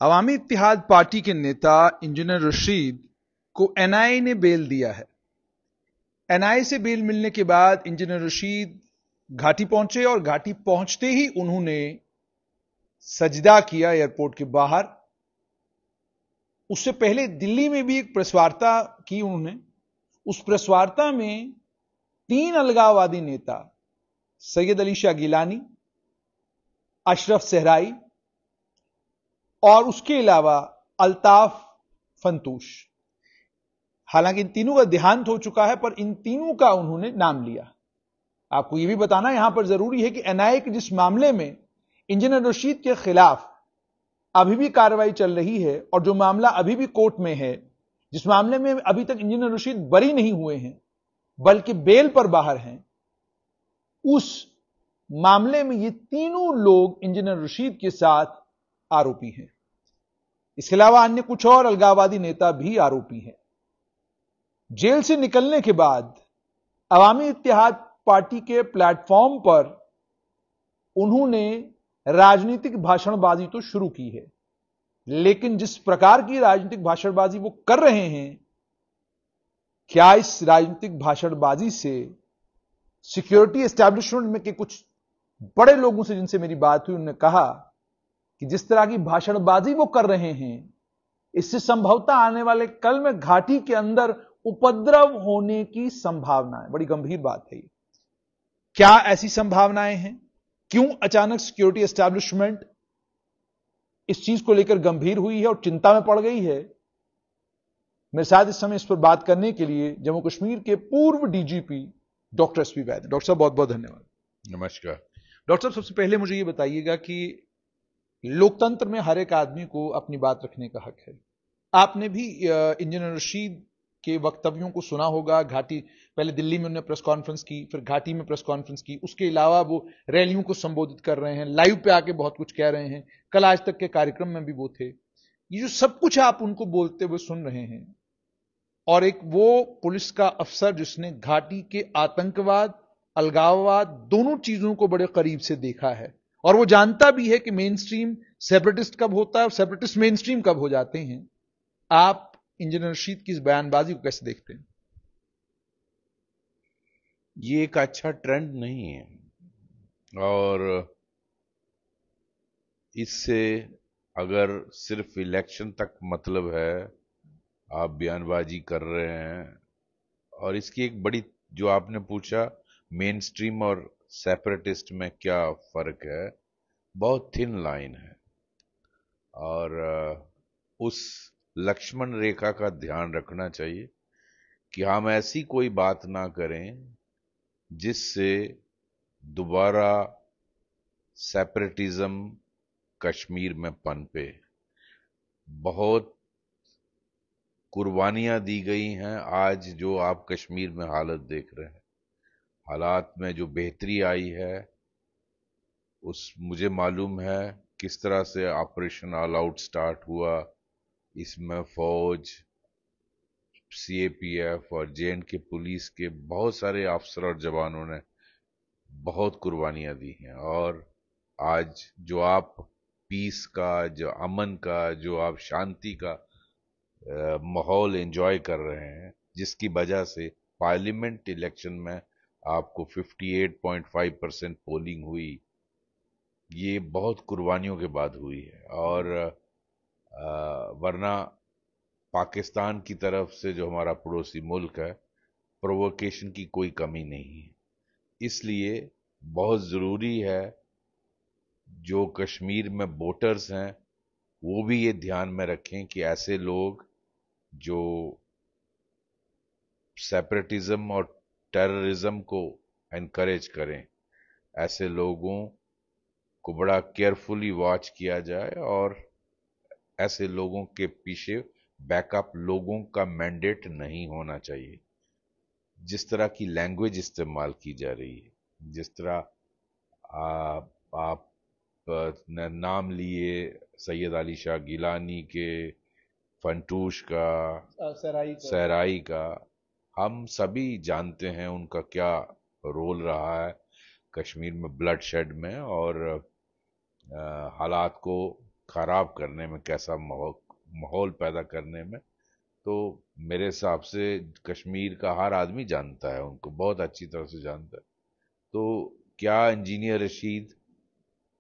अवामी इत्तेहाद party के नेता engineer Rashid को एनआईए ने बेल दिया है। एनआईए से बेल मिलने के बाद इंजीनियर रशीद घाटी पहुंचे और घाटी पहुंचते ही उन्होंने सजदा किया एयरपोर्ट के बाहर। उससे पहले दिल्ली में भी एक प्रेस वार्ता की उन्होंने। उस प्रेस वार्ता में 3 अलगाववादी नेता सैयद अली शाह गिलानी, अशरफ सहराई और उसके अलावा अल्ताफ फंतूश, हालांकि इन तीनों का देहांत हो चुका है, पर इन तीनों का उन्होंने नाम लिया। आपको यह भी बताना यहां पर जरूरी है कि एनआईए के जिस मामले में इंजीनियर रशीद के खिलाफ अभी भी कार्रवाई चल रही है और जो मामला अभी भी कोर्ट में है, जिस मामले में अभी तक इंजीनियर रशीद बरी नहीं हुए हैं बल्कि बेल पर बाहर हैं, उस मामले में ये तीनों लोग इंजीनियर रशीद के साथ आरोपी हैं। इसके अलावा अन्य कुछ और अलगाववादी नेता भी आरोपी हैं। जेल से निकलने के बाद अवामी इत्तेहाद पार्टी के प्लेटफॉर्म पर उन्होंने राजनीतिक भाषणबाजी तो शुरू की है, लेकिन जिस प्रकार की राजनीतिक भाषणबाजी वो कर रहे हैं, क्या इस राजनीतिक भाषणबाजी से सिक्योरिटी एस्टैब्लिशमेंट में के कुछ बड़े लोगों से जिनसे मेरी बात हुई, उन्होंने कहा कि जिस तरह की भाषणबाजी वो कर रहे हैं, इससे संभवतः आने वाले कल में घाटी के अंदर उपद्रव होने की संभावना है। बड़ी गंभीर बात है ये। क्या ऐसी संभावनाएं हैं? क्यों अचानक सिक्योरिटी एस्टैब्लिशमेंट इस चीज को लेकर गंभीर हुई है और चिंता में पड़ गई है? मेरे साथ इस समय इस पर बात करने के लिए जम्मू कश्मीर के पूर्व डीजीपी डॉक्टर एसपी वैद। डॉक्टर साहब, बहुत बहुत धन्यवाद। नमस्कार। डॉक्टर साहब, सबसे पहले मुझे यह बताइएगा कि लोकतंत्र में हर एक आदमी को अपनी बात रखने का हक है। आपने भी इंजीनियर रशीद के वक्तव्यों को सुना होगा। घाटी, पहले दिल्ली में उन्होंने प्रेस कॉन्फ्रेंस की, फिर घाटी में प्रेस कॉन्फ्रेंस की, उसके अलावा वो रैलियों को संबोधित कर रहे हैं, लाइव पे आके बहुत कुछ कह रहे हैं, कल आज तक के कार्यक्रम में भी वो थे। ये जो सब कुछ आप उनको बोलते हुए सुन रहे हैं, और एक वो पुलिस का अफसर जिसने घाटी के आतंकवाद, अलगाववाद दोनों चीजों को बड़े करीब से देखा है, और वो जानता भी है कि मेन स्ट्रीम सेपरेटिस्ट कब होता है और सेपरेटिस्ट मेन स्ट्रीम कब हो जाते हैं, आप इंजीनियर रशीद की इस बयानबाजी को कैसे देखते हैं? ये एक अच्छा ट्रेंड नहीं है, और इससे अगर सिर्फ इलेक्शन तक मतलब है, आप बयानबाजी कर रहे हैं, और इसकी एक बड़ी, जो आपने पूछा मेन स्ट्रीम और सेपरेटिस्ट में क्या फर्क है, बहुत थिन लाइन है, और उस लक्ष्मण रेखा का ध्यान रखना चाहिए कि हम ऐसी कोई बात ना करें जिससे दोबारा सेपरेटिज्म कश्मीर में पनपे। बहुत कुर्बानियां दी गई हैं। आज जो आप कश्मीर में हालत देख रहे हैं, हालात में जो बेहतरी आई है, उस मुझे मालूम है किस तरह से ऑपरेशन ऑल आउट स्टार्ट हुआ। इसमें फौज, सीएपीएफ और जेएंडके पुलिस के बहुत सारे अफसर और जवानों ने बहुत कुर्बानियां दी हैं, और आज जो आप पीस का, जो अमन का, जो आप शांति का माहौल एंजॉय कर रहे हैं, जिसकी वजह से पार्लियामेंट इलेक्शन में आपको 58.5% पोलिंग हुई, ये बहुत कुर्बानियों के बाद हुई है। और वरना पाकिस्तान की तरफ से, जो हमारा पड़ोसी मुल्क है, प्रोवोकेशन की कोई कमी नहीं है। इसलिए बहुत ज़रूरी है जो कश्मीर में वोटर्स हैं वो भी ये ध्यान में रखें कि ऐसे लोग जो सेपरेटिज्म और टेररिज्म को एनकरेज करें, ऐसे लोगों को बड़ा केयरफुली वॉच किया जाए, और ऐसे लोगों के पीछे बैकअप लोगों का मैंडेट नहीं होना चाहिए। जिस तरह की लैंग्वेज इस्तेमाल की जा रही है, जिस तरह आप नाम लिए सैयद अली शाह गिलानी के, फंटूश का, सहराई का, हम सभी जानते हैं उनका क्या रोल रहा है कश्मीर में ब्लड शेड में, और हालात को खराब करने में, कैसा माहौल पैदा करने में। तो मेरे हिसाब से कश्मीर का हर आदमी जानता है, उनको बहुत अच्छी तरह से जानता है। तो क्या इंजीनियर रशीद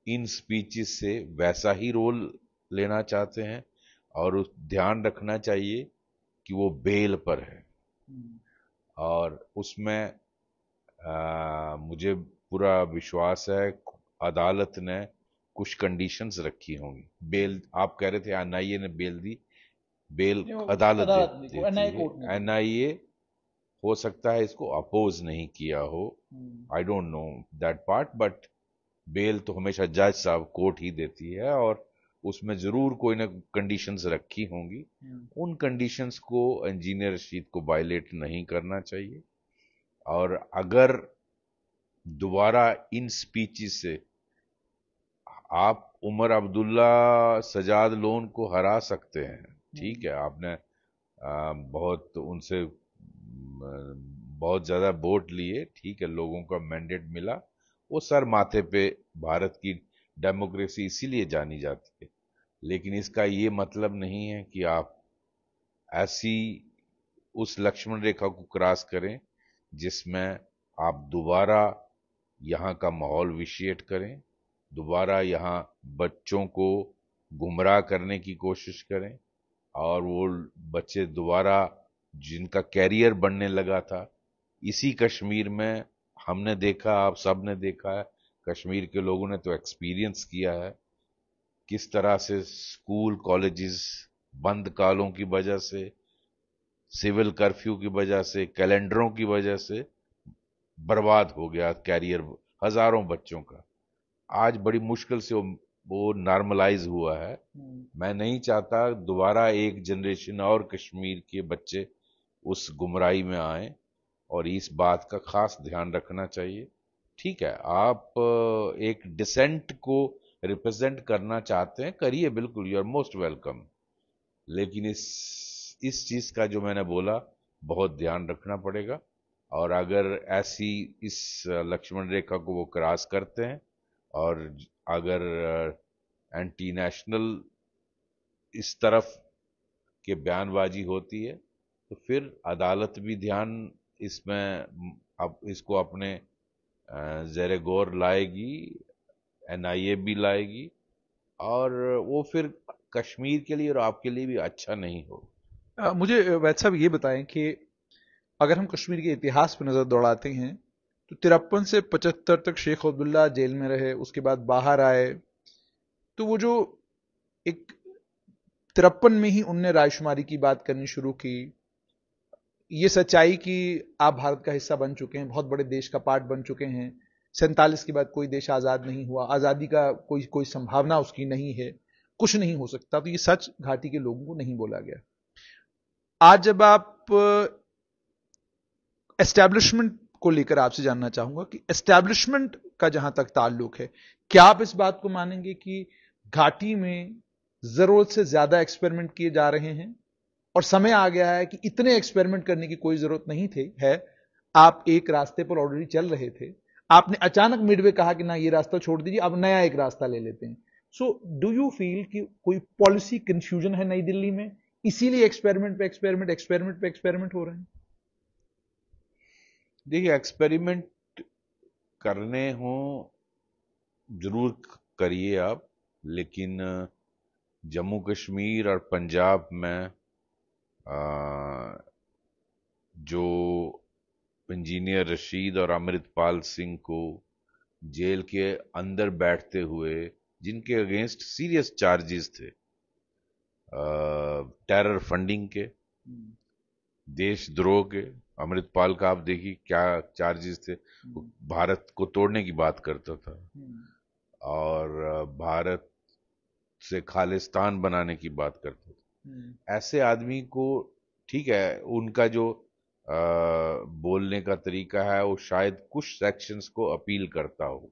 इन स्पीचेस से वैसा ही रोल लेना चाहते हैं? और ध्यान रखना चाहिए कि वो बेल पर है, और उसमें मुझे पूरा विश्वास है अदालत ने कुछ कंडीशंस रखी होंगी। बेल, आप कह रहे थे एनआईए ने बेल दी, बेल अदालत देती है। एनआईए हो सकता है इसको अपोज नहीं किया हो, I don't know that part, but bail तो हमेशा जज साहब, कोर्ट ही देती है, और उसमें जरूर कोई ना कंडीशंस रखी होंगी। उन कंडीशंस को इंजीनियर रशीद को वायलेट नहीं करना चाहिए। और अगर दोबारा इन स्पीचेस से आप उमर अब्दुल्ला, सजाद लोन को हरा सकते हैं, ठीक है, आपने बहुत उनसे बहुत ज्यादा वोट लिए, ठीक है, लोगों का मैंडेट मिला, वो सर माथे पे भारत की डेमोक्रेसी इसीलिए जानी जाती है। लेकिन इसका ये मतलब नहीं है कि आप ऐसी उस लक्ष्मण रेखा को क्रॉस करें जिसमें आप दोबारा यहाँ का माहौल विशिएट करें, दोबारा यहाँ बच्चों को गुमराह करने की कोशिश करें, और वो बच्चे दोबारा जिनका कैरियर बनने लगा था इसी कश्मीर में, हमने देखा, आप सब ने देखा है, कश्मीर के लोगों ने तो एक्सपीरियंस किया है किस तरह से स्कूल कॉलेजेस बंद कालों की वजह से, सिविल कर्फ्यू की वजह से, कैलेंडरों की वजह से बर्बाद हो गया कैरियर हजारों बच्चों का। आज बड़ी मुश्किल से वो नॉर्मलाइज हुआ है। मैं नहीं चाहता दोबारा एक जनरेशन और कश्मीर के बच्चे उस गुमराही में आए, और इस बात का खास ध्यान रखना चाहिए। ठीक है, आप एक डिसेंट को रिप्रेजेंट करना चाहते हैं, करिए, बिल्कुल, यू आर मोस्ट वेलकम। लेकिन इस चीज का जो मैंने बोला बहुत ध्यान रखना पड़ेगा। और अगर ऐसी इस लक्ष्मण रेखा को वो क्रॉस करते हैं, और अगर एंटी नेशनल इस तरफ के बयानबाजी होती है, तो फिर अदालत भी ध्यान इसमें अब इसको अपने ज़ेरे गौर लाएगी, एनआईए भी लाएगी, और वो फिर कश्मीर के लिए और आपके लिए भी अच्छा नहीं हो। मुझे वैद साहब ये बताएं कि अगर हम कश्मीर के इतिहास पर नजर दौड़ाते हैं तो 53 से 75 तक शेख अब्दुल्ला जेल में रहे, उसके बाद बाहर आए, तो वो जो एक 53 में ही उनने रायशुमारी की बात करनी शुरू की, ये सच्चाई कि आप भारत का हिस्सा बन चुके हैं, बहुत बड़े देश का पार्ट बन चुके हैं, 47 के बाद कोई देश आजाद नहीं हुआ, आजादी का कोई कोई संभावना उसकी नहीं है, कुछ नहीं हो सकता, तो ये सच घाटी के लोगों को नहीं बोला गया। आज जब आप एस्टैब्लिशमेंट को लेकर आपसे जानना चाहूंगा कि एस्टैब्लिशमेंट का जहां तक ताल्लुक है, क्या आप इस बात को मानेंगे कि घाटी में जरूरत से ज्यादा एक्सपेरिमेंट किए जा रहे हैं और समय आ गया है कि इतने एक्सपेरिमेंट करने की कोई जरूरत नहीं थी है? आप एक रास्ते पर ऑलरेडी चल रहे थे, आपने अचानक मिडवे कहा कि ना ये रास्ता छोड़ दीजिए, अब नया एक रास्ता ले लेते हैं। सो डू यू फील कि कोई पॉलिसी कंफ्यूजन है नई दिल्ली में, इसीलिए एक्सपेरिमेंट पे एक्सपेरिमेंट, एक्सपेरिमेंट पे एक्सपेरिमेंट हो रहे हैं? देखिए, एक्सपेरिमेंट करने हो जरूर करिए आप, लेकिन जम्मू कश्मीर और पंजाब में जो इंजीनियर रशीद और अमृतपाल सिंह को जेल के अंदर बैठते हुए, जिनके अगेंस्ट सीरियस चार्जेस थे, टेरर फंडिंग के, देशद्रोह के, अमृतपाल का आप देखिए क्या चार्जेस थे, भारत को तोड़ने की बात करता था, और भारत से खालिस्तान बनाने की बात करता था। ऐसे आदमी को, ठीक है, उनका जो बोलने का तरीका है वो शायद कुछ सेक्शंस को अपील करता हो,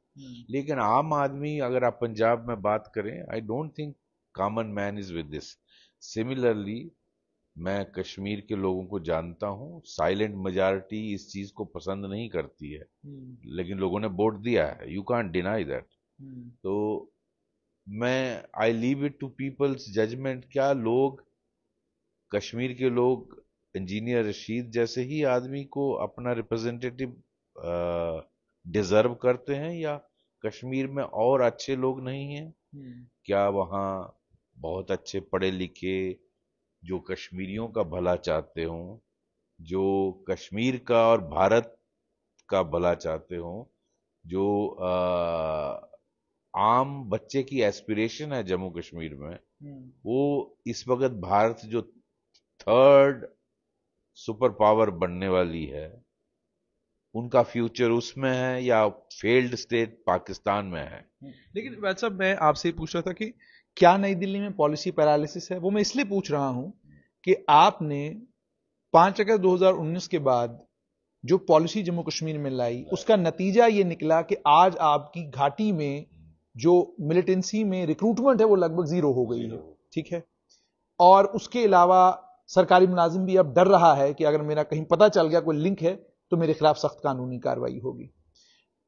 लेकिन आम आदमी, अगर आप पंजाब में बात करें, I don't think common man is with this. Similarly मैं कश्मीर के लोगों को जानता हूं, साइलेंट मेजॉरिटी इस चीज को पसंद नहीं करती है, लेकिन लोगों ने वोट दिया है, यू कांट डिनाई दैट। तो मैं I leave it to people's judgement. क्या लोग, कश्मीर के लोग इंजीनियर रशीद जैसे ही आदमी को अपना रिप्रेजेंटेटिव डिजर्व करते हैं, या कश्मीर में और अच्छे लोग नहीं हैं? क्या वहाँ बहुत अच्छे पढ़े लिखे, जो कश्मीरियों का भला चाहते हों, जो कश्मीर का और भारत का भला चाहते हों, जो आम बच्चे की एस्पिरेशन है जम्मू कश्मीर में, वो इस वक्त भारत जो थर्ड सुपर पावर बनने वाली है, उनका फ्यूचर उसमें है या फेल्ड स्टेट पाकिस्तान में है? लेकिन वैसे साहब, मैं आपसे ही पूछ रहा था कि क्या नई दिल्ली में पॉलिसी पैरालिसिस है? वो मैं इसलिए पूछ रहा हूं कि आपने 5 अगस्त 2019 के बाद जो पॉलिसी जम्मू कश्मीर में लाई, उसका नतीजा ये निकला कि आज आपकी घाटी में जो मिलिटेंसी में रिक्रूटमेंट है वो लगभग जीरो हो गई है। ठीक है। और उसके अलावा सरकारी मुलाजिम भी अब डर रहा है कि अगर मेरा कहीं पता चल गया कोई लिंक है तो मेरे खिलाफ सख्त कानूनी कार्रवाई होगी।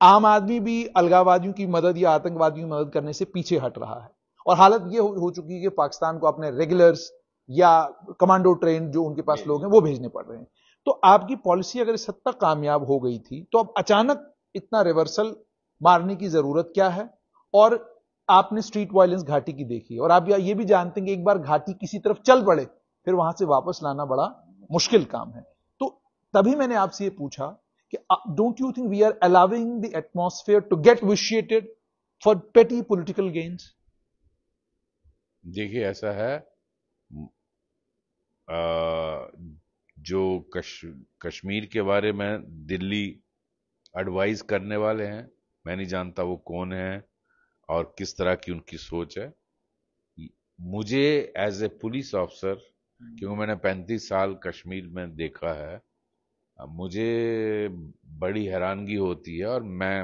आम आदमी भी अलगाववादियों की मदद या आतंकवादियों की मदद करने से पीछे हट रहा है। और हालत यह हो चुकी है कि पाकिस्तान को अपने रेगुलर्स या कमांडो ट्रेन जो उनके पास लोग हैं वो भेजने पड़ रहे हैं। तो आपकी पॉलिसी अगर इस हद तक कामयाब हो गई थी तो अब अचानक इतना रिवर्सल मारने की जरूरत क्या है? और आपने स्ट्रीट वायलेंस घाटी की देखी और आप ये भी जानते हैं कि एक बार घाटी किसी तरफ चल पड़े फिर वहां से वापस लाना बड़ा मुश्किल काम है। तो तभी मैंने आपसे ये पूछा कि don't you think we are allowing the atmosphere to get vitiated for petty political gains? देखिए, ऐसा है, आ, जो कश्मीर के बारे में दिल्ली एडवाइस करने वाले हैं, मैं नहीं जानता वो कौन है और किस तरह की उनकी सोच है। मुझे एज ए पुलिस ऑफिसर, क्योंकि मैंने 35 साल कश्मीर में देखा है, मुझे बड़ी हैरानगी होती है और मैं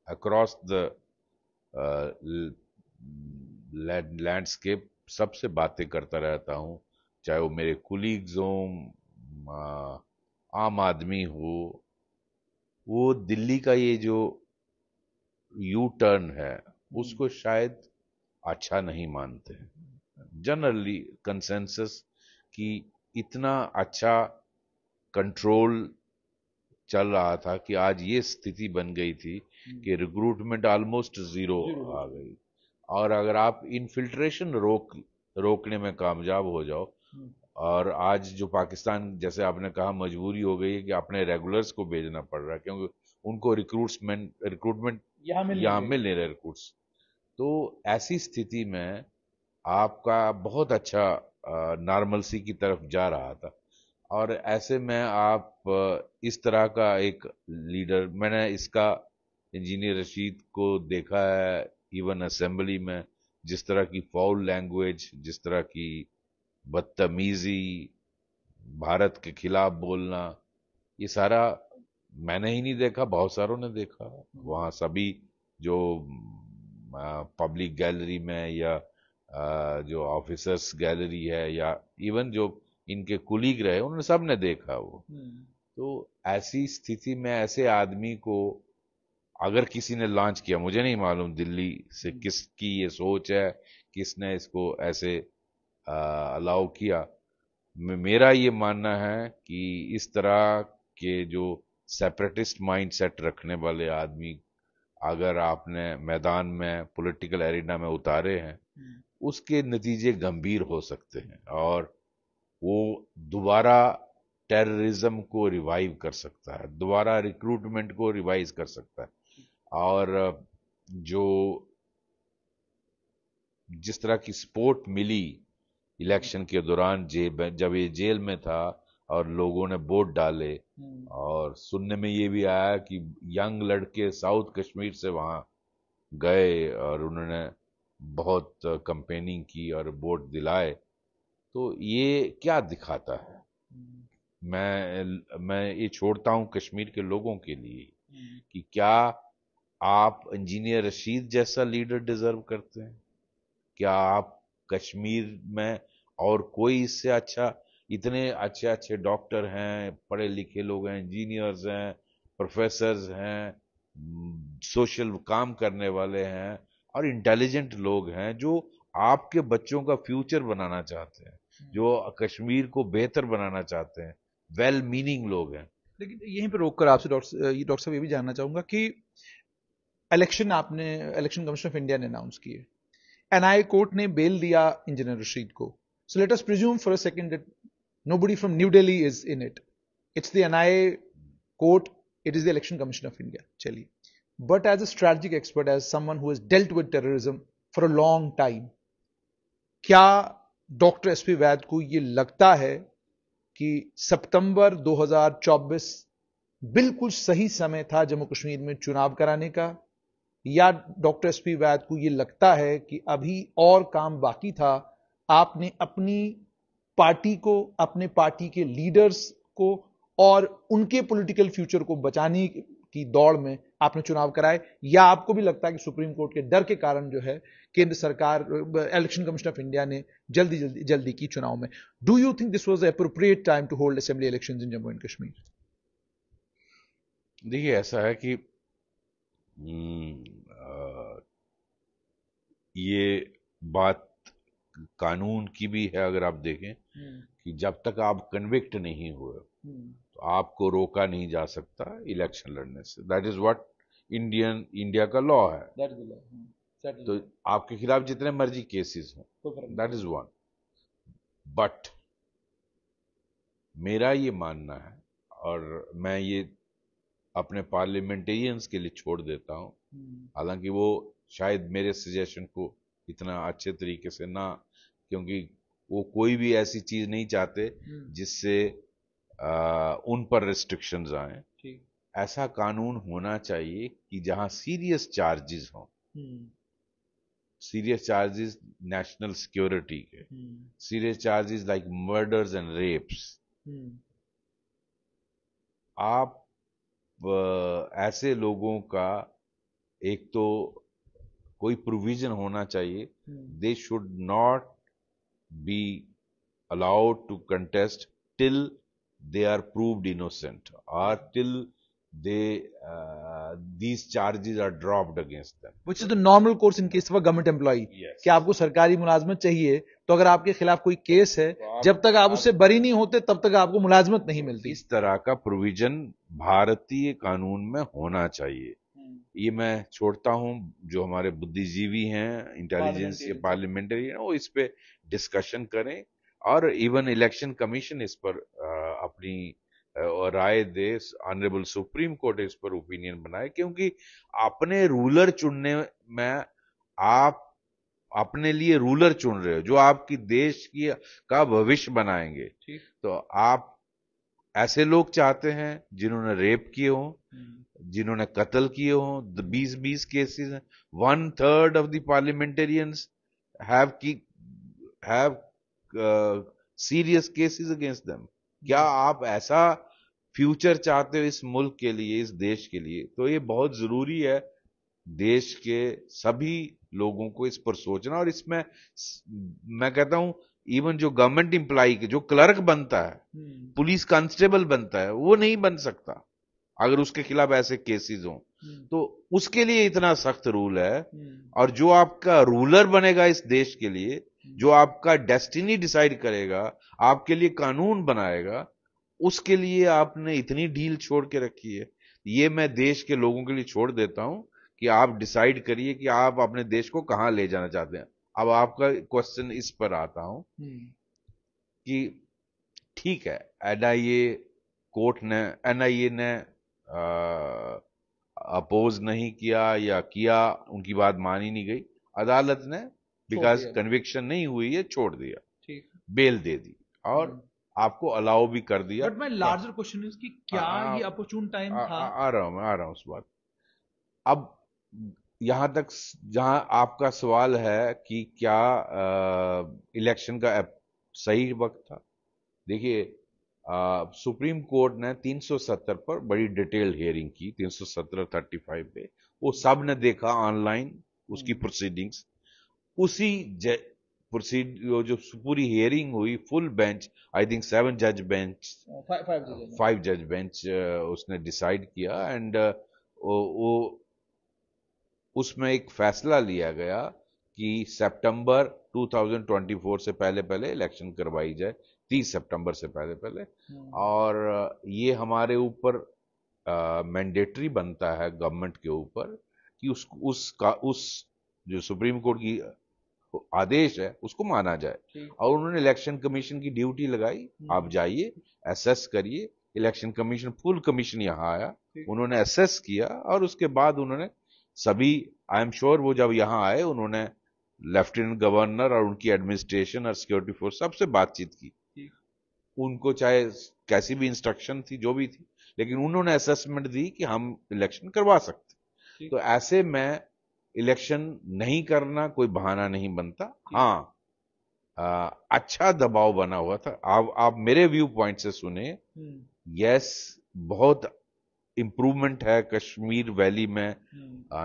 अक्रॉस द लैंडस्केप सबसे बातें करता रहता हूँ, चाहे वो मेरे कुलीग्स हों, आम आदमी हो। वो दिल्ली का ये जो यू टर्न है उसको शायद अच्छा नहीं मानते हैं। जनरली कंसेंसस कि इतना अच्छा कंट्रोल चल रहा था कि आज ये स्थिति बन गई थी कि रिक्रूटमेंट ऑलमोस्ट जीरो आ गई। और अगर आप इनफिल्ट्रेशन रोकने में कामयाब हो जाओ, और आज जो पाकिस्तान, जैसे आपने कहा, मजबूरी हो गई है कि अपने रेगुलर्स को भेजना पड़ रहा है क्योंकि उनको रिक्रूटमेंट यहाँ मिल नहीं रहे रिक्रूट्स। तो ऐसी स्थिति में आपका बहुत अच्छा नॉर्मलसी की तरफ जा रहा था, और ऐसे में आप इस तरह का एक लीडर, मैंने इसका इंजीनियर रशीद को देखा है इवन असेंबली में, जिस तरह की फाउल लैंग्वेज, जिस तरह की बदतमीजी, भारत के खिलाफ बोलना, ये सारा मैंने ही नहीं देखा, बहुत सारों ने देखा। वहाँ सभी जो पब्लिक गैलरी में या जो ऑफिसर्स गैलरी है या इवन जो इनके कुलीग रहे, उन्होंने सब ने देखा वो। तो ऐसी स्थिति में ऐसे आदमी को अगर किसी ने लॉन्च किया, मुझे नहीं मालूम दिल्ली से किसकी ये सोच है, किसने इसको ऐसे अलाउ किया। मेरा ये मानना है कि इस तरह के जो सेपरेटिस्ट माइंडसेट रखने वाले आदमी अगर आपने मैदान में, पॉलिटिकल एरिना में उतारे हैं, उसके नतीजे गंभीर हो सकते हैं और वो दोबारा टेररिज्म को रिवाइव कर सकता है, दोबारा रिक्रूटमेंट को रिवाइज कर सकता है। और जो जिस तरह की सपोर्ट मिली इलेक्शन के दौरान, जब ये जेल में था और लोगों ने वोट डाले, और सुनने में ये भी आया कि यंग लड़के साउथ कश्मीर से वहां गए और उन्होंने बहुत कंपेनिंग की और वोट दिलाए, तो ये क्या दिखाता है? मैं ये छोड़ता हूं कश्मीर के लोगों के लिए कि क्या आप इंजीनियर रशीद जैसा लीडर डिजर्व करते हैं? क्या आप कश्मीर में और कोई इससे अच्छा, इतने अच्छे अच्छे डॉक्टर हैं, पढ़े लिखे लोग हैं, इंजीनियर्स हैं, प्रोफेसर्स हैं, सोशल काम करने वाले हैं, और इंटेलिजेंट लोग हैं जो आपके बच्चों का फ्यूचर बनाना चाहते हैं, जो कश्मीर को बेहतर बनाना चाहते हैं, वेल मीनिंग लोग हैं। लेकिन यहीं पर रोक कर आपसे डॉक्टर साहब ये भी जानना चाहूंगा कि इलेक्शन कमीशन ऑफ इंडिया ने अनाउंस किए, एनआईए कोर्ट ने बेल दिया इंजीनियर रशीद को. सो let us presume for a second that nobody from New Delhi is in it. It's the NIA court, it is the Election Commission of India. चलिए. But as a strategic expert, as someone who has dealt with terrorism for a long time, क्या doctor SP वैद को ये लगता है कि सितंबर 2024 बिल्कुल सही समय था जम्मू कश्मीर में चुनाव कराने का, या डॉक्टर एसपी वैद को ये लगता है कि अभी और काम बाकी था, आपने अपनी पार्टी को, अपने पार्टी के लीडर्स को और उनके पॉलिटिकल फ्यूचर को बचाने की दौड़ में आपने चुनाव कराए, या आपको भी लगता है कि सुप्रीम कोर्ट के डर के कारण जो है केंद्र सरकार, इलेक्शन कमीशन ऑफ इंडिया ने जल्दी की चुनाव में? Do you think this was appropriate time to hold assembly elections in Jammu and Kashmir? देखिए, ऐसा है कि ये बात कानून की भी है। अगर आप देखें कि जब तक आप कन्विक्ट नहीं हुए तो आपको रोका नहीं जा सकता इलेक्शन लड़ने से। दैट इज व्हाट इंडिया का लॉ है। तो आपके खिलाफ जितने मर्जी केसेस हों, दैट इज वन। बट मेरा ये मानना है, और मैं ये अपने पार्लियामेंटेरियंस के लिए छोड़ देता हूं, हालांकि वो शायद मेरे सजेशन को इतना अच्छे तरीके से ना, क्योंकि वो कोई भी ऐसी चीज नहीं चाहते जिससे उन पर रिस्ट्रिक्शंस आए। ऐसा कानून होना चाहिए कि जहां सीरियस चार्जेस हों, सीरियस चार्जेस नेशनल सिक्योरिटी के, serious charges like murders and rapes, आप ऐसे लोगों का एक तो कोई प्रोविजन होना चाहिए, they should not be allowed to contest till they are proved innocent or till these charges are dropped against them, which is the normal course in case of a government employee. कि आपको सरकारी मुलाजमत चाहिए तो अगर आपके खिलाफ कोई case है, जब तक आप उससे बरी नहीं होते तब तक आपको मुलाजमत नहीं मिलती। इस तरह का प्रोविजन भारतीय कानून में होना चाहिए। ये मैं छोड़ता हूं, जो हमारे बुद्धिजीवी हैं, इंटेलिजेंस या पार्लियामेंट्री हैं, वो इस पे डिस्कशन करें, और इवन इलेक्शन कमीशन इस पर अपनी राय दे, ऑनरेबल सुप्रीम कोर्ट इस पर ओपिनियन बनाए, क्योंकि अपने रूलर चुनने में आप अपने लिए रूलर चुन रहे हो जो आपकी देश की का भविष्य बनाएंगे। तो आप ऐसे लोग चाहते हैं जिन्होंने रेप किए हों, जिन्होंने कत्ल किए हों, 20 केसेस हैं, 1/3 of the parliamentarians have serious cases against them. क्या आप ऐसा फ्यूचर चाहते हो इस मुल्क के लिए, इस देश के लिए? तो ये बहुत जरूरी है देश के सभी लोगों को इस पर सोचना। और इसमें मैं कहता हूं, इवन जो गवर्नमेंट एम्प्लॉई के, जो क्लर्क बनता है, पुलिस कांस्टेबल बनता है, वो नहीं बन सकता अगर उसके खिलाफ ऐसे केसेस हों। तो उसके लिए इतना सख्त रूल है। और जो आपका रूलर बनेगा इस देश के लिए, जो आपका डेस्टिनी डिसाइड करेगा, आपके लिए कानून बनाएगा, उसके लिए आपने इतनी ढील छोड़ के रखी है। ये मैं देश के लोगों के लिए छोड़ देता हूं कि आप डिसाइड करिए कि आप अपने देश को कहां ले जाना चाहते हैं। अब आपका क्वेश्चन इस पर आता हूं कि ठीक है, एनआईए ने अपोज नहीं किया या किया, उनकी बात मानी नहीं गई, अदालत ने बिकॉज कन्विक्शन नहीं हुई है छोड़ दिया, बेल दे दी और आपको अलाउ भी कर दिया। But my larger question is कि क्या ये अपॉर्चुन टाइम था? आ रहा हूं उस बात। अब यहां तक जहां आपका सवाल है कि क्या इलेक्शन का सही वक्त था, देखिए सुप्रीम कोर्ट ने 370 पर बड़ी डिटेल्ड हियरिंग की, 317-35 पे, वो सब ने देखा ऑनलाइन उसकी प्रोसीडिंग्स। उसी जो पूरी हियरिंग हुई, फुल बेंच, आई थिंक 5 जज बेंच उसने डिसाइड किया, एंड वो उसमें एक फैसला लिया गया कि सितंबर 2024 से पहले पहले इलेक्शन करवाई जाए, 30 सितंबर से पहले पहले। और ये हमारे ऊपर मैंडेटरी बनता है गवर्नमेंट के ऊपर कि उस जो सुप्रीम कोर्ट की आदेश है उसको माना जाए। और उन्होंने इलेक्शन कमीशन की ड्यूटी लगाई, आप जाइए एसेस करिए। इलेक्शन कमीशन, फुल कमीशन यहाँ आया, उन्होंने एसेस किया और उसके बाद उन्होंने सभी, आई एम श्योर वो जब यहाँ आए उन्होंने लेफ्टिनेंट गवर्नर और उनकी एडमिनिस्ट्रेशन और सिक्योरिटी फोर्स सबसे बातचीत की। उनको चाहे कैसी भी इंस्ट्रक्शन थी, जो भी थी, लेकिन उन्होंने असेसमेंट दी कि हम इलेक्शन करवा सकते। तो ऐसे में इलेक्शन नहीं करना कोई बहाना नहीं बनता। हाँ, अच्छा दबाव बना हुआ था। आप मेरे व्यू पॉइंट से सुने, यस, बहुत इंप्रूवमेंट है कश्मीर वैली में,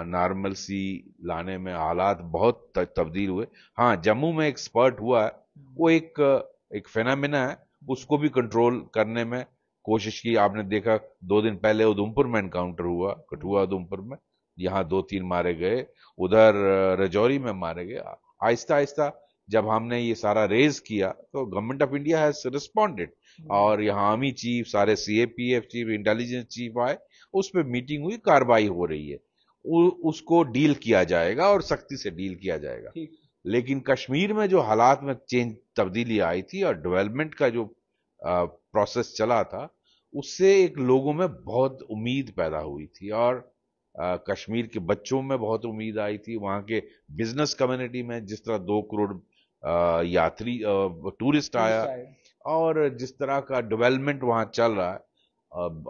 नॉर्मल सी लाने में हालात बहुत तब्दील हुए। हाँ, जम्मू में एक स्पर्ट हुआ है, वो एक फेनामिना है, उसको भी कंट्रोल करने में कोशिश की। आपने देखा 2 दिन पहले उधमपुर में एनकाउंटर हुआ, कठुआ उधमपुर में, यहाँ 2-3 मारे गए, उधर राजौरी में मारे गए। आहिस्ता आहिस्ता जब हमने ये सारा रेज किया तो government of India has responded, और यहाँ आर्मी चीफ, सारे सीएपीएफ चीफ, इंटेलिजेंस चीफ आए, उस पर मीटिंग हुई, कार्रवाई हो रही है, उसको डील किया जाएगा और सख्ती से डील किया जाएगा। लेकिन कश्मीर में जो हालात में तब्दीली आई थी और डेवलपमेंट का जो प्रोसेस चला था, उससे एक लोगों में बहुत उम्मीद पैदा हुई थी, और कश्मीर के बच्चों में बहुत उम्मीद आई थी। वहां के बिजनेस कम्युनिटी में जिस तरह 2 करोड़ यात्री टूरिस्ट आया, और जिस तरह का डेवलपमेंट वहां चल रहा है,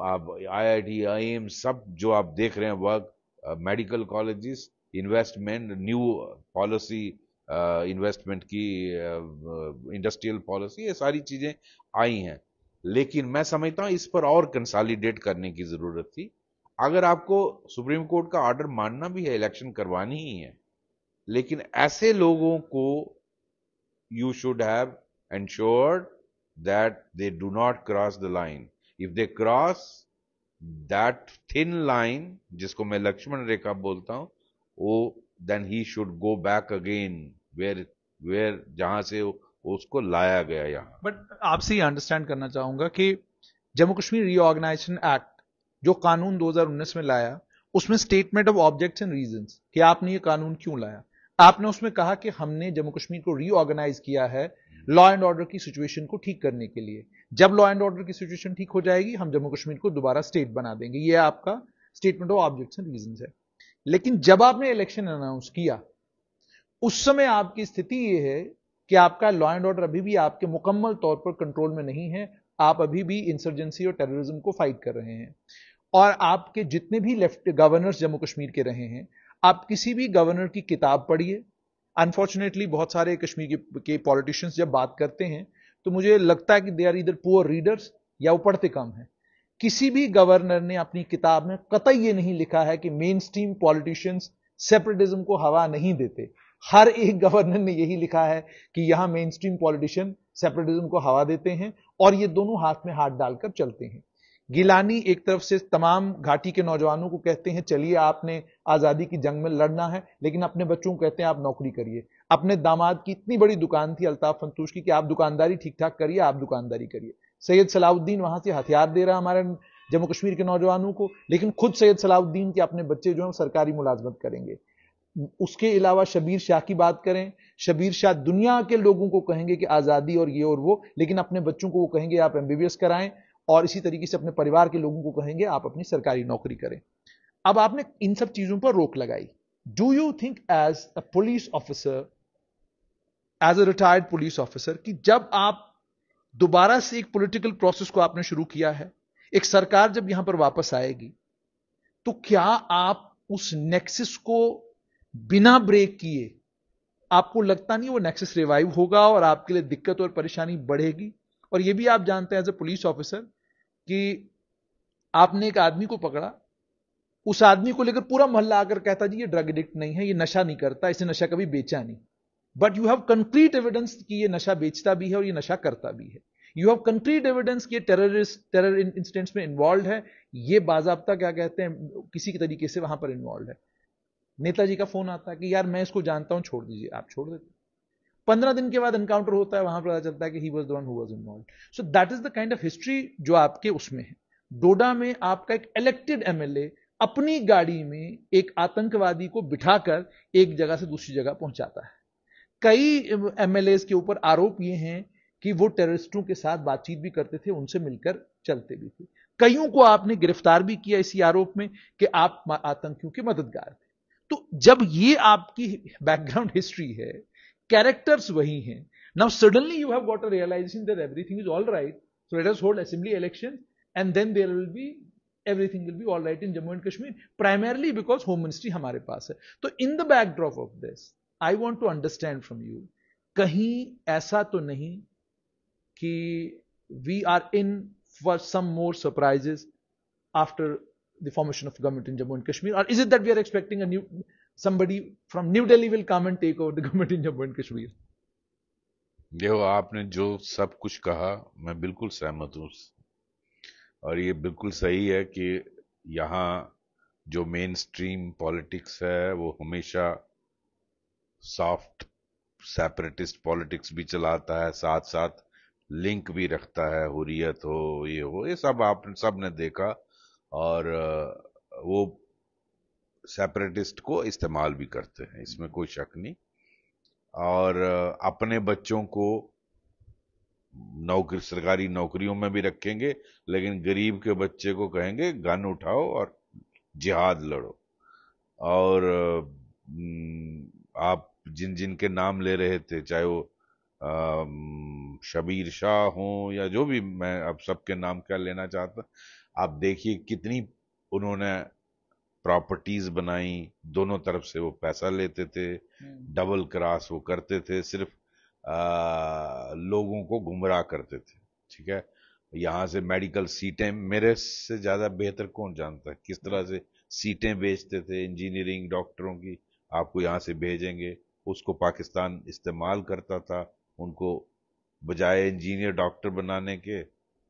आप आईआईटी, आईएम सब जो आप देख रहे हैं, work, medical colleges, investment, new policy, investment की, इंडस्ट्रियल पॉलिसी, ये सारी चीजें आई हैं। लेकिन मैं समझता हूं इस पर और कंसोलिडेट करने की जरूरत थी। अगर आपको सुप्रीम कोर्ट का ऑर्डर मानना भी है, इलेक्शन करवानी ही है, लेकिन ऐसे लोगों को you should have ensured that they do not cross the line. If they cross that thin line, जिसको मैं लक्ष्मण रेखा बोलता हूं, वो then he should go back again where जहां से उसको लाया गया यहाँ। बट आपसे ये अंडरस्टैंड करना चाहूंगा कि जम्मू कश्मीर रीऑर्गेनाइजेशन एक्ट जो कानून 2019 में लाया, उसमें statement of objects and reasons कि आपने ये कानून क्यों लाया, आपने उसमें कहा कि हमने जम्मू कश्मीर को रीऑर्गेनाइज किया है लॉ एंड ऑर्डर की सिचुएशन को ठीक करने के लिए। जब लॉ एंड ऑर्डर की सिचुएशन ठीक हो जाएगी, हम जम्मू कश्मीर को दोबारा स्टेट बना देंगे। ये आपका statement of objects and reasons है। लेकिन जब आपने इलेक्शन अनाउंस किया, उस समय आपकी स्थिति यह है कि आपका लॉ एंड ऑर्डर अभी भी आपके मुकम्मल तौर पर कंट्रोल में नहीं है। आप अभी भी इंसर्जेंसी और टेररिज्म को फाइट कर रहे हैं। और आपके जितने भी लेफ्ट गवर्नर्स जम्मू कश्मीर के रहे हैं, आप किसी भी गवर्नर की किताब पढ़िए। अनफॉर्चुनेटली बहुत सारे कश्मीर के पॉलिटिशियंस जब बात करते हैं तो मुझे लगता है कि दे आर इधर पुअर रीडर्स या वो पढ़ते कम हैं। किसी भी गवर्नर ने अपनी किताब में कतई ये नहीं लिखा है कि मेन स्ट्रीम पॉलिटिशियंस सेपरेटिज्म को हवा नहीं देते। हर एक गवर्नर ने यही लिखा है कि यहां मेन स्ट्रीम पॉलिटिशियन सेपरेटिज्म को हवा देते हैं और ये दोनों हाथ में हाथ डालकर चलते हैं। गिलानी एक तरफ से तमाम घाटी के नौजवानों को कहते हैं चलिए आपने आजादी की जंग में लड़ना है, लेकिन अपने बच्चों को कहते हैं आप नौकरी करिए। अपने दामाद की इतनी बड़ी दुकान थी अल्ताफ फंतूश की कि आप दुकानदारी ठीक ठाक करिए, आप दुकानदारी करिए। सैयद सलाउद्दीन वहां से हथियार दे रहा हमारे जम्मू कश्मीर के नौजवानों को, लेकिन खुद सैयद सलाउद्दीन के अपने बच्चे जो है सरकारी मुलाजमत करेंगे। उसके अलावा शबीर शाह की बात करें, शबीर शाह दुनिया के लोगों को कहेंगे कि आजादी और ये और वो, लेकिन अपने बच्चों को वो कहेंगे आप एमबीबीएस कराएं, और इसी तरीके से अपने परिवार के लोगों को कहेंगे आप अपनी सरकारी नौकरी करें। अब आपने इन सब चीजों पर रोक लगाई। Do you think as a police officer, as a retired police officer, कि जब आप दोबारा से एक पॉलिटिकल प्रोसेस को आपने शुरू किया है, एक सरकार जब यहां पर वापस आएगी, तो क्या आप उस नेक्सस को बिना ब्रेक किए, आपको लगता नहीं वो नेक्सस रिवाइव होगा और आपके लिए दिक्कत और परेशानी बढ़ेगी? और ये भी आप जानते हैं एज ए पुलिस ऑफिसर कि आपने एक आदमी को पकड़ा, उस आदमी को लेकर पूरा मोहल्ला आकर कहता जी ये ड्रग एडिक्ट नहीं है, ये नशा नहीं करता, इसने नशा कभी बेचा नहीं, but you have concrete evidence कि ये नशा बेचता भी है और ये नशा करता भी है। यू हैव कंक्रीट एविडेंस कि टेरर इंसिडेंट्स में इन्वॉल्व है, ये बाजाब्ता क्या कहते हैं किसी के तरीके से वहां पर इन्वॉल्व है। नेताजी का फोन आता है कि यार मैं इसको जानता हूं, छोड़ दीजिए, आप छोड़ देते। 15 दिन के बाद एनकाउंटर होता है, वहां पर पता चलता है कि he was the one who was involve. So that is the kind of history जो आपके उसमें है। डोडा में आपका एक इलेक्टेड एमएलए अपनी गाड़ी में एक आतंकवादी को बिठाकर एक जगह से दूसरी जगह पहुंचाता है। कई एमएलए के ऊपर आरोप ये हैं कि वो टेररिस्टों के साथ बातचीत भी करते थे, उनसे मिलकर चलते भी थे। कईयों को आपने गिरफ्तार भी किया इसी आरोप में कि आप आतंकियों के मददगार थे। तो जब ये आपकी बैकग्राउंड हिस्ट्री है, कैरेक्टर्स वही हैं, now suddenly you have got a realisation that everything is all right, so let us hold assembly election and then there will be everything will be all right in Jammu and Kashmir, primarily because home ministry हमारे पास है। तो in the backdrop of this, I want to understand from you, कहीं ऐसा तो नहीं कि we are in for some more surprises after the formation of government in Jammu and Kashmir, or is it that we are expecting a new somebody from New Delhi will come and take over the government in Jammu and Kashmir? देखो, आपने जो सब कुछ कहा मैं बिल्कुल सहमत हूँ, और ये बिल्कुल सही है कि यहाँ जो मेन स्ट्रीम पॉलिटिक्स है वो हमेशा सॉफ्ट सेपरेटिस्ट पॉलिटिक्स भी चलाता है, साथ साथ लिंक भी रखता है, हुर्रियत हो, ये सब आप सब ने देखा, और वो सेपरेटिस्ट को इस्तेमाल भी करते हैं, इसमें कोई शक नहीं। और अपने बच्चों को नौकरी, सरकारी नौकरियों में भी रखेंगे, लेकिन गरीब के बच्चे को कहेंगे गन उठाओ और जिहाद लड़ो। और आप जिन जिन के नाम ले रहे थे, चाहे वो शबीर शाह हो या जो भी, मैं अब सबके नाम क्या लेना चाहता, आप देखिए कितनी उन्होंने प्रॉपर्टीज बनाई, दोनों तरफ से वो पैसा लेते थे, डबल क्रॉस वो करते थे, सिर्फ लोगों को गुमराह करते थे। ठीक है, यहाँ से मेडिकल सीटें मेरे से ज्यादा बेहतर कौन जानता है किस तरह से सीटें बेचते थे इंजीनियरिंग डॉक्टरों की, आपको यहाँ से भेजेंगे, उसको पाकिस्तान इस्तेमाल करता था, उनको बजाय इंजीनियर डॉक्टर बनाने के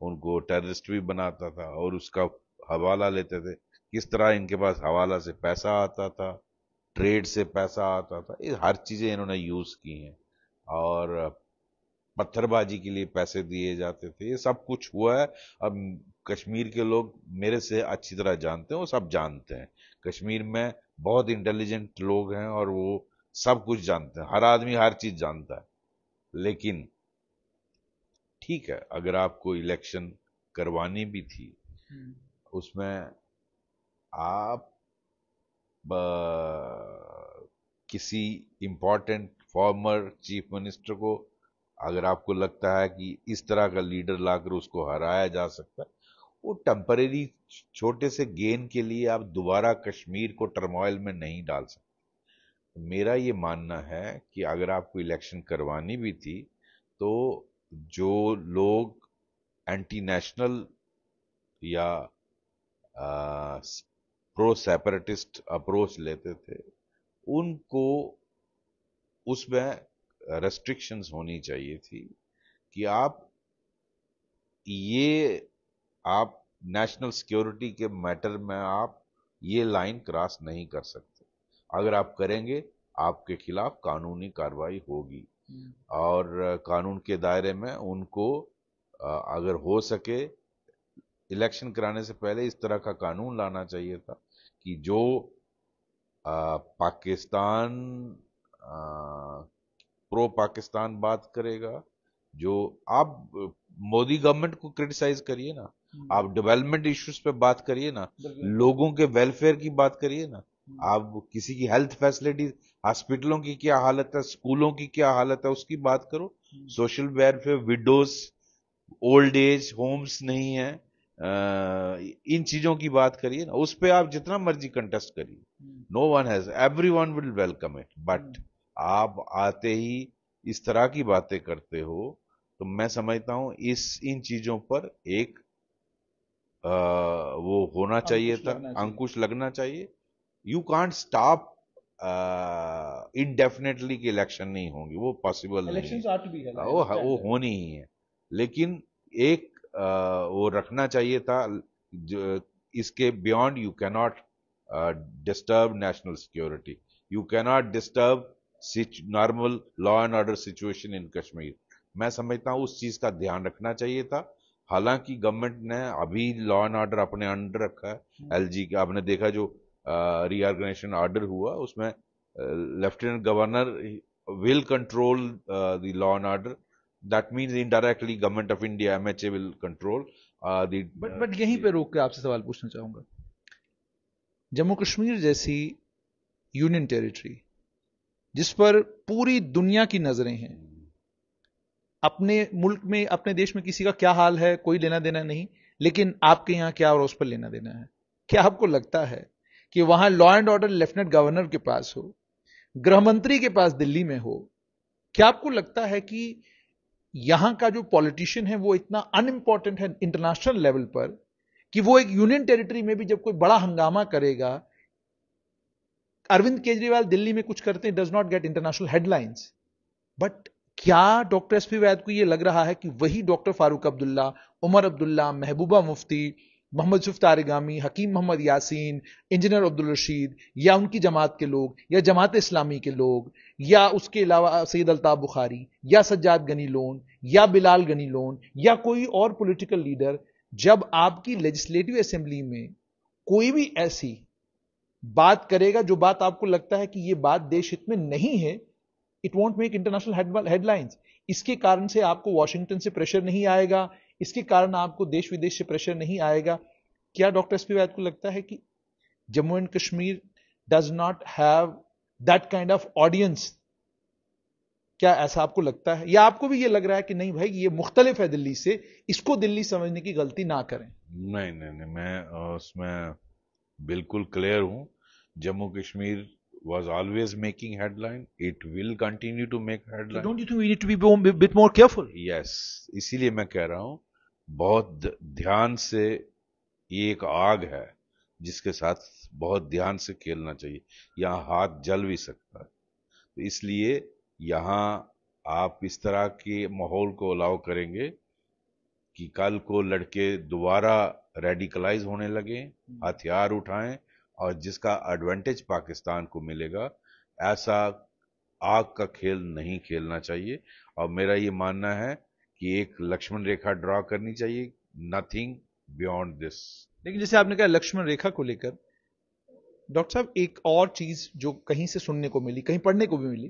उनको टेररिस्ट भी बनाता था, और उसका हवाला लेते थे। किस तरह इनके पास हवाला से पैसा आता था, ट्रेड से पैसा आता था, ये हर चीजें इन्होंने यूज की हैं। और पत्थरबाजी के लिए पैसे दिए जाते थे, ये सब कुछ हुआ है। अब कश्मीर के लोग मेरे से अच्छी तरह जानते हैं, वो सब जानते हैं, कश्मीर में बहुत इंटेलिजेंट लोग हैं और वो सब कुछ जानते हैं, हर आदमी हर चीज जानता है। लेकिन ठीक है, अगर आपको इलेक्शन करवानी भी थी, उसमें आप किसी इंपॉर्टेंट फॉर्मर चीफ मिनिस्टर को, अगर आपको लगता है कि इस तरह का लीडर लाकर उसको हराया जा सकता है, वो टेम्परेरी छोटे से गेन के लिए आप दोबारा कश्मीर को टर्मोइल में नहीं डाल सकते। मेरा ये मानना है कि अगर आपको इलेक्शन करवानी भी थी, तो जो लोग एंटी नेशनल या प्रो सेपरेटिस्ट अप्रोच लेते थे, उनको उसमें रेस्ट्रिक्शंस होनी चाहिए थी कि आप नेशनल सिक्योरिटी के मैटर में आप ये लाइन क्रॉस नहीं कर सकते। अगर आप करेंगे, आपके खिलाफ कानूनी कार्रवाई होगी, और कानून के दायरे में उनको अगर हो सके इलेक्शन कराने से पहले इस तरह का कानून लाना चाहिए था कि जो पाकिस्तान प्रो पाकिस्तान बात करेगा, जो आप मोदी गवर्नमेंट को क्रिटिसाइज करिए ना, आप डेवलपमेंट इश्यूज पे बात करिए ना, लोगों के वेलफेयर की बात करिए ना, आप किसी की हेल्थ फैसिलिटी, हॉस्पिटलों की क्या हालत है, स्कूलों की क्या हालत है, उसकी बात करो। Social welfare, widows, old age homes नहीं है, इन चीजों की बात करिए ना, उस पे आप जितना मर्जी कंटेस्ट करिए, no one has, everyone will welcome it. But आप आते ही इस तरह की बातें करते हो, तो मैं समझता हूं इन चीजों पर एक वो होना चाहिए था, अंकुश लगना चाहिए। यू कांट स्टॉप इनडेफिनेटली कि इलेक्शन नहीं होंगे, वो पॉसिबल नहीं है, वो होनी ही है। लेकिन एक वो रखना चाहिए था, जो इसके beyond you cannot disturb national security. You cannot disturb normal law and order situation in Kashmir. मैं समझता हूं उस चीज का ध्यान रखना चाहिए था. हालांकि गवर्नमेंट ने अभी लॉ एंड ऑर्डर अपने अंडर रखा है. एलजी का आपने देखा जो रीऑर्गेनाइजेशन ऑर्डर हुआ उसमें lieutenant governor will control the law and order. That means indirectly government of India MHA will control the. But यहीं पे रोक के आपसे सवाल पूछना चाहूंगा. जम्मू कश्मीर जैसी यूनियन टेरिटरी जिस पर पूरी दुनिया की नजरें हैं, अपने मुल्क में अपने देश में किसी का क्या हाल है कोई लेना देना नहीं, लेकिन आपके यहां क्या और उस पर लेना देना है. क्या आपको लगता है कि वहां law and order lieutenant governor के पास हो, गृह मंत्री के पास दिल्ली में हो, क्या आपको लगता है कि यहां का जो पॉलिटिशियन है वो इतना अनइंपॉर्टेंट है इंटरनेशनल लेवल पर कि वो एक यूनियन टेरिटरी में भी जब कोई बड़ा हंगामा करेगा, अरविंद केजरीवाल दिल्ली में कुछ करते हैं, does not gate international headlines. But क्या डॉक्टर एसपी वैद को यह लग रहा है कि वही डॉक्टर फारूक अब्दुल्ला, उमर अब्दुल्ला, महबूबा मुफ्ती, मोहम्मद यूसुफ तारिगामी, हकीम मोहम्मद यासीन, इंजीनियर अब्दुल रशीद, या उनकी जमात के लोग, या जमात इस्लामी के लोग, या उसके अलावा सैयद अल्ताफ बुखारी, या सज्जाद गनी लोन, या बिलाल गनी लोन, या कोई और पॉलिटिकल लीडर, जब आपकी लेजिस्लेटिव असेंबली में कोई भी ऐसी बात करेगा जो बात आपको लगता है कि यह बात देश हित में नहीं है, it won't make international headlines. इसके कारण से आपको वॉशिंगटन से प्रेशर नहीं आएगा, इसके कारण आपको देश विदेश से प्रेशर नहीं आएगा. क्या डॉक्टर एसपी वैद को लगता है कि Jammu and Kashmir does not have that kind of audience? क्या ऐसा आपको लगता है, या आपको भी ये लग रहा है कि नहीं भाई ये मुख्तलिफ है दिल्ली से, इसको दिल्ली समझने की गलती ना करें? नहीं नहीं नहीं, मैं उसमें बिल्कुल क्लियर हूं. Jammu Kashmir was always making headline. It will continue to make headline. So don't you think we need to be a bit more careful? Yes, इसीलिए मैं कह रहा हूं बहुत ध्यान से. ये एक आग है जिसके साथ बहुत ध्यान से खेलना चाहिए. यहाँ हाथ जल भी सकता है, तो इसलिए यहाँ आप इस तरह के माहौल को अलाउ करेंगे कि कल को लड़के दोबारा रेडिकलाइज होने लगे, हथियार उठाएं, और जिसका एडवांटेज पाकिस्तान को मिलेगा. ऐसा आग का खेल नहीं खेलना चाहिए. और मेरा ये मानना है कि एक लक्ष्मण रेखा ड्रॉ करनी चाहिए, नथिंग बियॉन्ड दिस. लेकिन जैसे आपने कहा लक्ष्मण रेखा को लेकर, डॉक्टर साहब एक और चीज जो कहीं से सुनने को मिली, कहीं पढ़ने को भी मिली,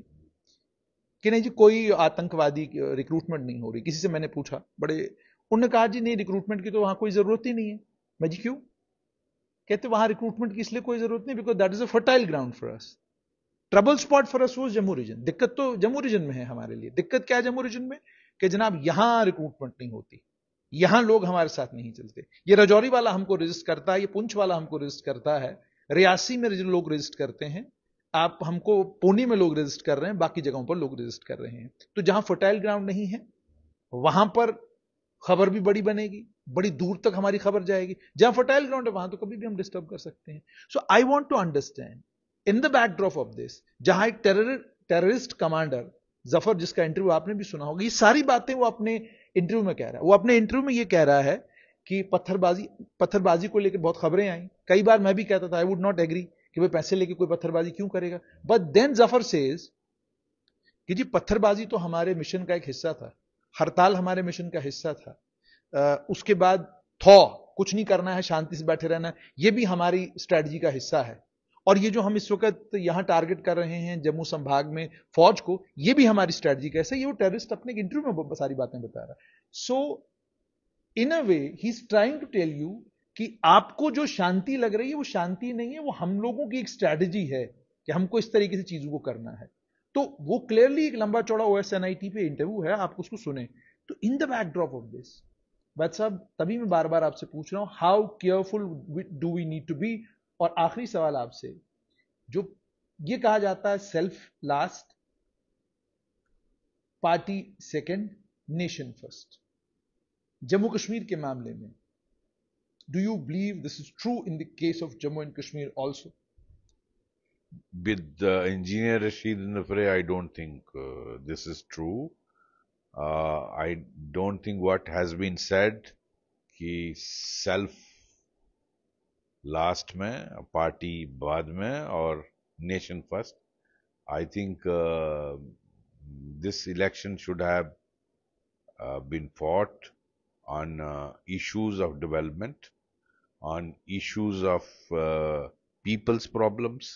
कि नहीं जी कोई आतंकवादी रिक्रूटमेंट नहीं हो रही. किसी से मैंने पूछा, बड़े उन्होंने कहा जी नहीं रिक्रूटमेंट की तो वहां कोई जरूरत ही नहीं है. मैं जी क्यों? कहते वहां रिक्रूटमेंट की इसलिए कोई जरूरत नहीं, because that is a fertile ground for us. Trouble spot for us वो जम्मू रीजन. दिक्कत तो जम्मू रीजन में है हमारे लिए. दिक्कत क्या है जम्मू रीजन में? कि जनाब यहां रिक्रूटमेंट नहीं होती, यहां लोग हमारे साथ नहीं चलते. ये रजौरी वाला हमको रजिस्ट करता है, ये पुंछ वाला हमको रजिस्ट करता है, रियासी में लोग रजिस्ट करते हैं, आप हमको पुणे में लोग रजिस्ट कर रहे हैं, बाकी जगहों पर लोग रजिस्ट कर रहे हैं. तो जहां फर्टाइल ग्राउंड नहीं है वहां पर खबर भी बड़ी बनेगी, बड़ी दूर तक हमारी खबर जाएगी. जहां फर्टाइल ग्राउंड है वहां तो कभी भी हम डिस्टर्ब कर सकते हैं. So I want to understand in the backdrop of this, जहां एक टेररिस्ट कमांडर जफर, जिसका इंटरव्यू आपने भी सुना होगा, ये सारी बातें वो अपने इंटरव्यू में कह रहा है. वो अपने इंटरव्यू में ये कह रहा है कि पत्थरबाजी को लेकर बहुत खबरें आई. कई बार मैं भी कहता था आई वुड नॉट एग्री कि भाई पैसे लेके कोई पत्थरबाजी क्यों करेगा. बट देन जफर सेज कि जी पत्थरबाजी तो हमारे मिशन का एक हिस्सा था, हड़ताल हमारे मिशन का हिस्सा था, उसके बाद कुछ नहीं करना है, शांति से बैठे रहना है, यह भी हमारी स्ट्रेटजी का हिस्सा है. और ये जो हम इस वक्त यहां टारगेट कर रहे हैं जम्मू संभाग में फौज को, यह भी हमारी स्ट्रेटजी का हिस्सा. ये वो टेररिस्ट अपने इंटरव्यू में सारी बातें बता रहा है. So in a way he is trying to tell you कि आपको जो शांति लग रही है वो शांति नहीं है, वो हम लोगों की एक स्ट्रेटजी है कि हमको इस तरीके से चीजों को करना है. तो वो क्लियरली एक लंबा चौड़ा OSNIT पे इंटरव्यू है, आप उसको सुने. तो in the backdrop of this, but साहब तभी मैं बार बार आपसे पूछ रहा हूं how careful do we need to be. और आखिरी सवाल आपसे, जो ये कहा जाता है self last, party second, nation first, Jammu Kashmir के मामले में do you believe this is true in the case of Jammu and Kashmir also? With Engineer Rashid in the fray, I don't think this is true. I don't think what has been said कि self last में, party बाद में और nation first. I think this election should have been fought on issues of development, on issues of people's problems,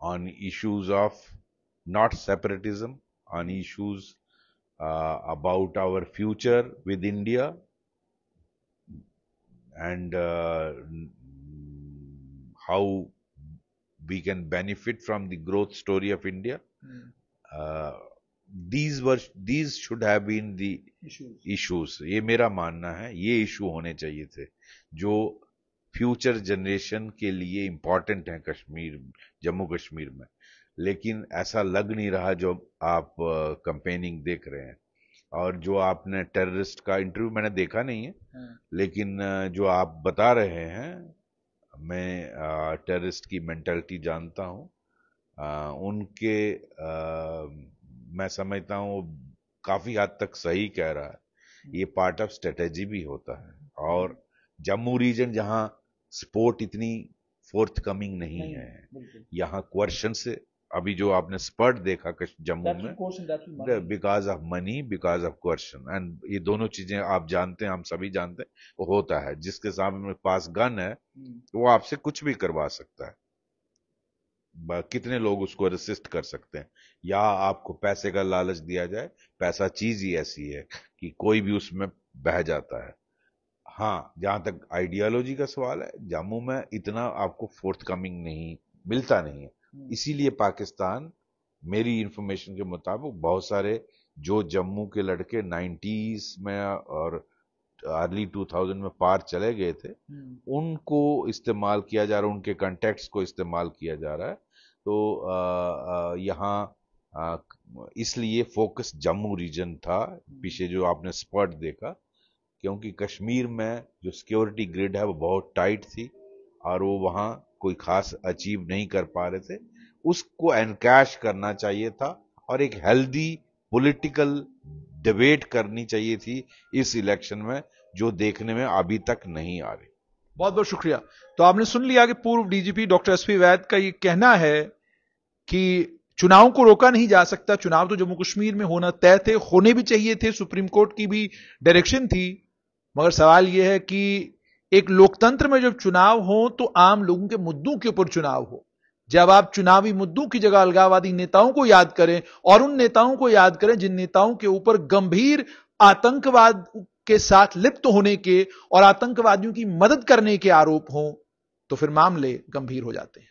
on issues of not separatism, on issues about our future with India, and how we can benefit from the growth story of India. These should have been the issues. ये मेरा मानना है, ये issue होने चाहिए थे जो future generation के लिए इंपॉर्टेंट है कश्मीर, जम्मू कश्मीर में. लेकिन ऐसा लग नहीं रहा जो आप कंपेनिंग देख रहे हैं. और जो आपने टेररिस्ट का इंटरव्यू मैंने देखा नहीं है, लेकिन जो आप बता रहे हैं, मैं टेररिस्ट की मेंटालिटी जानता हूं. उनके मैं समझता हूं काफी हद तक सही कह रहा है. ये पार्ट ऑफ स्ट्रेटेजी भी होता है. और जम्मू रीजन जहां सपोर्ट इतनी फोर्थ कमिंग नहीं है, यहाँ क्वेश्चन से अभी जो आपने स्पर्ट देखा जम्मू में, because of money, because of question. And ये दोनों चीजें आप जानते हैं, हम सभी जानते हैं, वो होता है. जिसके सामने पास गन है वो आपसे कुछ भी करवा सकता है. कितने लोग उसको रेसिस्ट कर सकते हैं. या आपको पैसे का लालच दिया जाए, पैसा चीज ही ऐसी है कि कोई भी उसमें बह जाता है. हाँ, जहां तक आइडियोलॉजी का सवाल है, जम्मू में इतना आपको फोर्थ कमिंग नहीं मिलता नहीं है. इसीलिए पाकिस्तान, मेरी इंफॉर्मेशन के मुताबिक, बहुत सारे जो जम्मू के लड़के 90s में और अर्ली 2000 में पार चले गए थे, उनको इस्तेमाल किया जा रहा है, उनके कॉन्टेक्ट्स को इस्तेमाल किया जा रहा है. तो यहाँ इसलिए फोकस जम्मू रीजन था पीछे जो आपने स्पॉट देखा, क्योंकि कश्मीर में जो सिक्योरिटी ग्रिड है वो बहुत टाइट थी और वो वहाँ कोई खास अचीव नहीं कर पा रहे थे. उसको एनकैश करना चाहिए था और एक हेल्दी पॉलिटिकल डिबेट करनी चाहिए थी इस इलेक्शन में, जो देखने में अभी तक नहीं आ रही. बहुत बहुत शुक्रिया. तो आपने सुन लिया कि पूर्व डीजीपी डॉक्टर एसपी वैद का ये कहना है कि चुनाव को रोका नहीं जा सकता. चुनाव तो जम्मू कश्मीर में होना तय थे, होने भी चाहिए थे, सुप्रीम कोर्ट की भी डायरेक्शन थी. मगर सवाल यह है कि एक लोकतंत्र में जब चुनाव हो तो आम लोगों के मुद्दों के ऊपर चुनाव हो. जब आप चुनावी मुद्दों की जगह अलगाववादी नेताओं को याद करें, और उन नेताओं को याद करें जिन नेताओं के ऊपर गंभीर आतंकवाद के साथ लिप्त होने के और आतंकवादियों की मदद करने के आरोप हों, तो फिर मामले गंभीर हो जाते हैं.